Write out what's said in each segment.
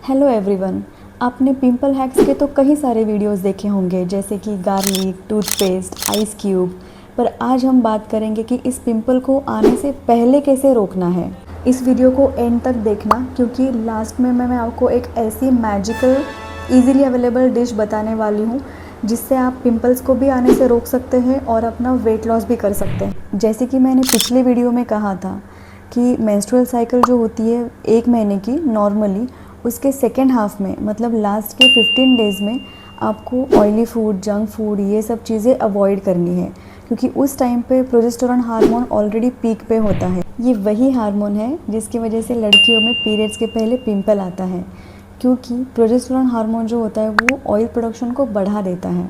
Hello everyone. आपने pimple hacks के तो कई सारे वीडियोस देखे होंगे, जैसे कि गार्लिक, टूथपेस्ट, आइस क्यूब। पर आज हम बात करेंगे कि इस पिंपल को आने से पहले कैसे रोकना है। इस वीडियो को एंड तक देखना, क्योंकि लास्ट में मैं आपको एक ऐसी मैजिकल इजीली अवेलेबल डिश बताने वाली हूँ जिससे आप पिंपल्स को भी आने से रोक सकते हैं और अपना वेट लॉस भी कर सकते हैं। जैसे कि मैंने पिछले वीडियो में कहा था कि मेंस्ट्रुअल साइकिल जो होती है 1 महीने की नॉर्मली, उसके सेकेंड हाफ में मतलब लास्ट के 15 डेज़ में आपको ऑयली फूड, जंक फूड, ये सब चीज़ें अवॉइड करनी है, क्योंकि उस टाइम पे प्रोजेस्टेरोन हार्मोन ऑलरेडी पीक पे होता है। ये वही हार्मोन है जिसकी वजह से लड़कियों में पीरियड्स के पहले पिंपल आता है, क्योंकि प्रोजेस्टेरोन हार्मोन जो होता है वो ऑयल प्रोडक्शन को बढ़ा देता है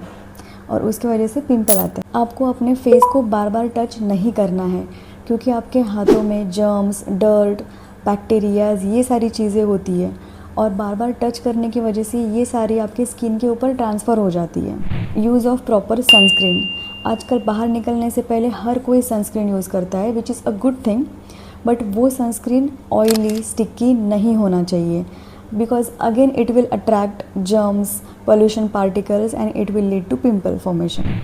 और उसकी वजह से पिंपल आते हैं। आपको अपने फेस को बार बार टच नहीं करना है, क्योंकि आपके हाथों में जर्म्स, डर्ट, बैक्टीरियाज, ये सारी चीज़ें होती है और बार बार टच करने की वजह से ये सारी आपके स्किन के ऊपर ट्रांसफ़र हो जाती है। Use of proper sunscreen. आजकल बाहर निकलने से पहले हर कोई सनस्क्रीन यूज़ करता है, which is a good thing, but वो सनस्क्रीन ऑयली, स्टिकी नहीं होना चाहिए, because again it will attract germs, pollution particles and it will lead to pimple formation.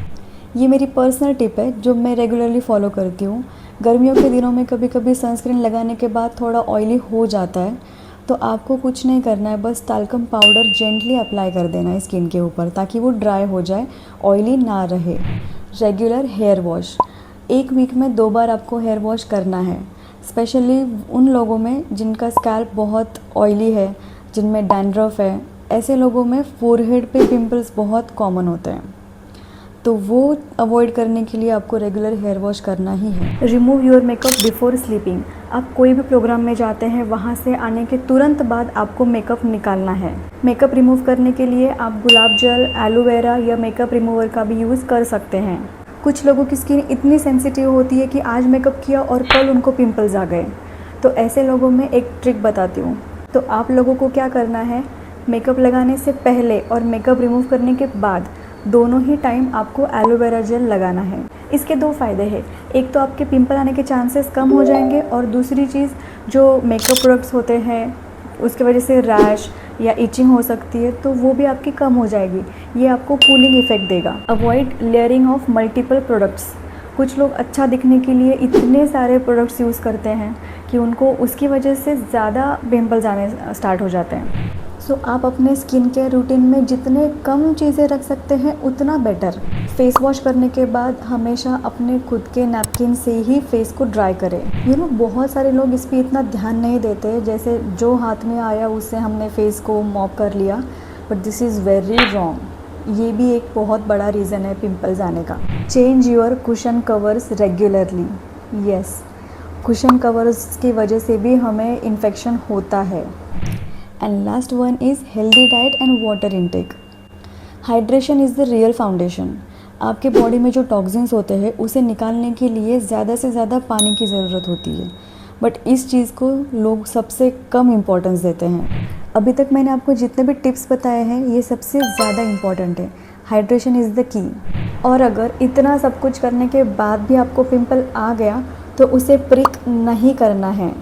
ये मेरी पर्सनल टिप है जो मैं रेगुलरली फॉलो करती हूँ। गर्मियों के दिनों में कभी कभी सनस्क्रीन लगाने के बाद थोड़ा ऑयली हो जाता है, तो आपको कुछ नहीं करना है, बस टाल्कम पाउडर जेंटली अप्लाई कर देना है स्किन के ऊपर, ताकि वो ड्राई हो जाए, ऑयली ना रहे। Regular hair wash. 1 वीक में 2 बार आपको हेयर वॉश करना है, स्पेशली उन लोगों में जिनका स्कैल्प बहुत ऑयली है, जिनमें डैंड्रफ है। ऐसे लोगों में फोरहेड पे पिंपल्स बहुत कॉमन होते हैं, तो वो अवॉइड करने के लिए आपको रेगुलर हेयर वॉश करना ही है। Remove your makeup before sleeping. आप कोई भी प्रोग्राम में जाते हैं, वहाँ से आने के तुरंत बाद आपको मेकअप निकालना है। मेकअप रिमूव करने के लिए आप गुलाब जल, एलोवेरा या मेकअप रिमूवर का भी यूज़ कर सकते हैं। कुछ लोगों की स्किन इतनी सेंसिटिव होती है कि आज मेकअप किया और कल उनको पिंपल्स आ गए, तो ऐसे लोगों में एक ट्रिक बताती हूँ। तो आप लोगों को क्या करना है, मेकअप लगाने से पहले और मेकअप रिमूव करने के बाद दोनों ही टाइम आपको एलोवेरा जेल लगाना है। इसके 2 फ़ायदे हैं। एक तो आपके पिंपल आने के चांसेस कम हो जाएंगे, और दूसरी चीज़, जो मेकअप प्रोडक्ट्स होते हैं उसकी वजह से रैश या इचिंग हो सकती है, तो वो भी आपकी कम हो जाएगी। ये आपको कूलिंग इफेक्ट देगा। Avoid layering of multiple products. कुछ लोग अच्छा दिखने के लिए इतने सारे प्रोडक्ट्स यूज़ करते हैं कि उनको उसकी वजह से ज़्यादा पिंपल्स आने स्टार्ट हो जाते हैं। सो आप अपने स्किन केयर रूटीन में जितने कम चीज़ें रख सकते हैं उतना बेटर। फेस वॉश करने के बाद हमेशा अपने खुद के नैपकिन से ही फेस को ड्राई करें। बहुत सारे लोग इस पर इतना ध्यान नहीं देते, जैसे जो हाथ में आया उससे हमने फेस को मॉप कर लिया, but this is very wrong. ये भी एक बहुत बड़ा रीज़न है पिंपल्स आने का। Change your cushion covers regularly. Yes, cushion covers की वजह से भी हमें इन्फेक्शन होता है। And last one is healthy diet and water intake. Hydration is the real foundation. आपके बॉडी में जो टॉक्सिन्स होते हैं उसे निकालने के लिए ज़्यादा से ज़्यादा पानी की ज़रूरत होती है, बट इस चीज़ को लोग सबसे कम इम्पोर्टेंस देते हैं। अभी तक मैंने आपको जितने भी टिप्स बताए हैं ये सबसे ज़्यादा इम्पॉर्टेंट है। Hydration is the key. और अगर इतना सब कुछ करने के बाद भी आपको पिंपल आ गया तो उसे प्रिक नहीं करना है।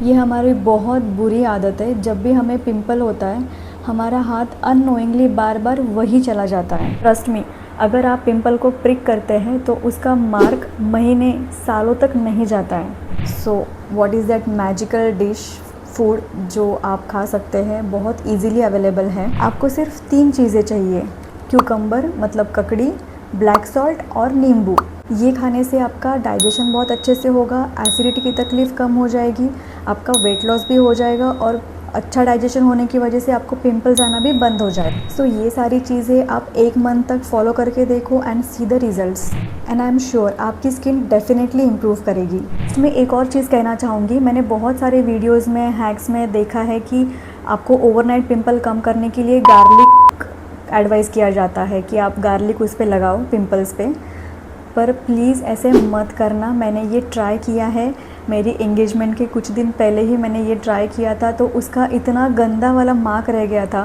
ये हमारी बहुत बुरी आदत है। जब भी हमें पिंपल होता है हमारा हाथ अननोइंगली बार बार वही चला जाता है। ट्रस्ट मी, अगर आप पिंपल को प्रिक करते हैं तो उसका मार्क महीने, सालों तक नहीं जाता है। So what is that magical dish food जो आप खा सकते हैं, बहुत इजीली अवेलेबल है। आपको सिर्फ 3 चीज़ें चाहिए, क्यूकम्बर मतलब ककड़ी, ब्लैक सॉल्ट और नींबू। ये खाने से आपका डाइजेशन बहुत अच्छे से होगा, एसिडिटी की तकलीफ़ कम हो जाएगी, आपका वेट लॉस भी हो जाएगा, और अच्छा डाइजेशन होने की वजह से आपको पिंपल्स आना भी बंद हो जाएगा। सो ये सारी चीज़ें आप 1 मंथ तक फॉलो करके देखो and see the results, and I am sure आपकी स्किन डेफिनेटली इम्प्रूव करेगी। इसमें एक और चीज़ कहना चाहूँगी, मैंने बहुत सारे वीडियोज़ में, हैक्स में देखा है कि आपको ओवरनाइट पिंपल कम करने के लिए गार्लिक एडवाइस किया जाता है कि आप गार्लिक उस पर लगाओ पिंपल्स पे, पर प्लीज़ ऐसे मत करना। मैंने ये ट्राई किया है, मेरी एंगेजमेंट के कुछ दिन पहले ही मैंने ये ट्राई किया था, तो उसका इतना गंदा वाला मार्क रह गया था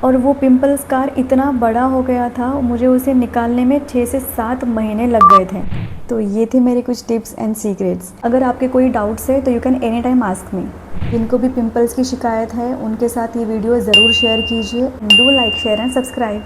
और वो पिंपल स्कार इतना बड़ा हो गया था, मुझे उसे निकालने में 6 से 7 महीने लग गए थे। तो ये थे मेरे कुछ टिप्स एंड सीक्रेट्स। अगर आपके कोई डाउट्स है तो you can any time ask me. जिनको भी पिंपल्स की शिकायत है उनके साथ ये वीडियो ज़रूर शेयर कीजिए। Do like, share and subscribe.